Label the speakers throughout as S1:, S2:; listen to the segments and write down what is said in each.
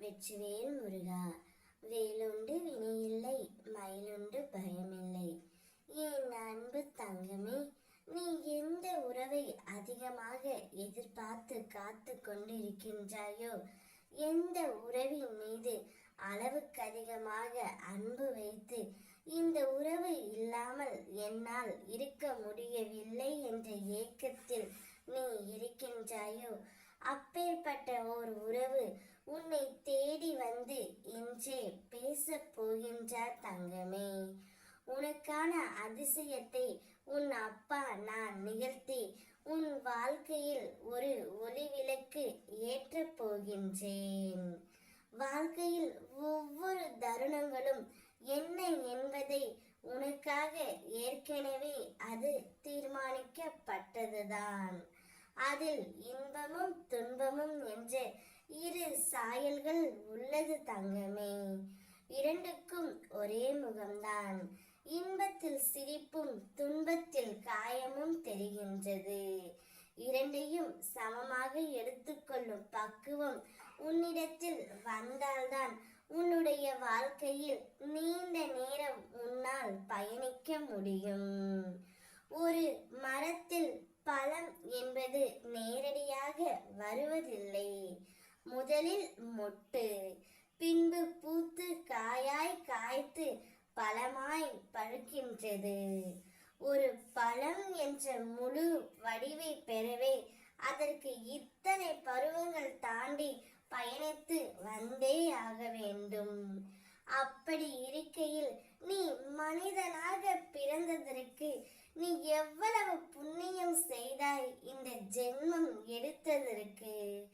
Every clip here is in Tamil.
S1: வெற்றிவேல் முருகா. வேலுண்டு வினையில்லை, மயிலுண்டு பயமில்லை. என் அன்பு தங்கமே, நீ எந்த உறவை அதிகமாக எதிர்பார்த்து காத்து கொண்டிருக்கின்றாயோ, எந்த உறவின் மீது அளவுக்கு அதிகமாக அன்பு வைத்து இந்த உறவு இல்லாமல் என்னால் இருக்க முடியவில்லை என்ற ஏக்கத்தில் நீ இருக்கின்றாயோ, அப்பேற்பட்ட ஓர் உறவு உன்னை தேடி வந்து இன்றே பேசப் போகின்றார் தங்கமே. உனக்கான அதிசயத்தை உன் அப்பா நான் நிகழ்த்தி உன் வாழ்க்கையில் ஒரு ஒளி விளக்கு ஏற்றப் போகின்றேன். வாழ்க்கையில் ஒவ்வொரு தருணங்களும் என்ன என்பதை உனக்காக ஏற்கனவே அது தீர்மானிக்கப்பட்டதுதான். அதில் இன்பமும் துன்பமும் என்ற இரு சாயல்கள் உள்ளது தங்கமே. இரண்டுக்கும் ஒரே முகம்தான். இன்பத்தில் சிரிப்பும் துன்பத்தில் காயமும் தெரிகின்றது. இரண்டையும் சமமாக எடுத்துக்கொள்ளும் பக்குவம் உன்னிடத்தில் வந்தால்தான் உன்னுடைய வாழ்க்கையில் நீண்ட நேரம் உன்னால் பயணிக்க முடியும். ஒரு மரத்தில் பழம் என்பது நேரடியாக வருவதில்லை. முதலில் மொட்டு, பின்பு பூத்து காயாய் காய்த்து பழமாய் பழுக்கின்றது. ஒரு பழம் என்ற முழு வடிவை பெறவே அதற்கு இத்தனை பருவங்கள் தாண்டி பயணித்து வந்தே ஆக வேண்டும். அப்படி இருக்கையில் நீ மனிதனாக பிறந்ததற்கு நீ எவ்வளவு புண்ணியம் செய்தாய் இந்த ஜென்மம் எடுத்ததற்கு.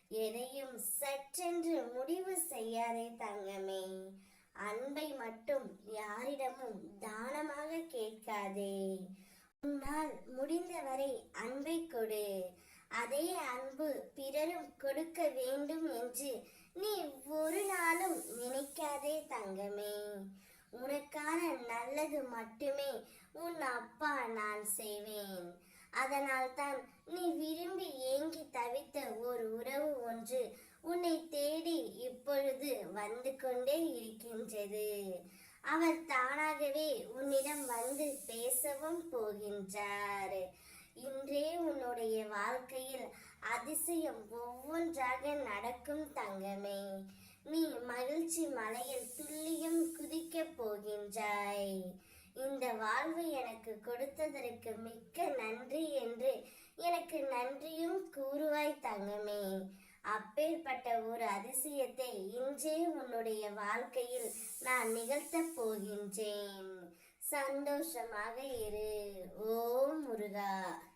S1: எதையும் சற்றென்று முடிவு செய்யாதே தங்கமே. அன்பை மட்டும் யாரிடமும் தானமாக கேட்காதே. உன்னால் முடிந்தவரை அன்பை கொடு. அதே அன்பு பிறரும் கொடுக்க வேண்டும் என்று நீ ஒரு நாளும் நினைக்காதே தங்கமே. உனக்கான நல்லது மட்டுமே உன் அப்பா நான் செய்வேன். அதனால் தான் நீ விரும்பி ஏங்கி தவித்த ஒரு உறவு ஒன்று உன்னை தேடி இப்பொழுது வந்து கொண்டே இருக்கின்றது. அவர் தானாகவே உன்னிடம் வந்து பேசவும் போகின்றார். இன்றே உன்னுடைய வாழ்க்கையில் அதிசயம் ஒவ்வொன்றாக நடக்கும் தங்கமே. நீ மகிழ்ச்சி மலையில் துல்லியம் குதிக்கப் போகின்றாய். இந்த வாழ்வு எனக்கு கொடுத்ததற்கு மிக்க நன்றி என்று எனக்கு நன்றியும் கூறுவாய் தங்கமே. அப்பேற்பட்ட ஒரு அதிசயத்தை இன்றே உன்னுடைய வாழ்க்கையில் நான் நிகழ்த்தப் போகின்றேன். சந்தோஷமாக இரு. ஓம் முருகா.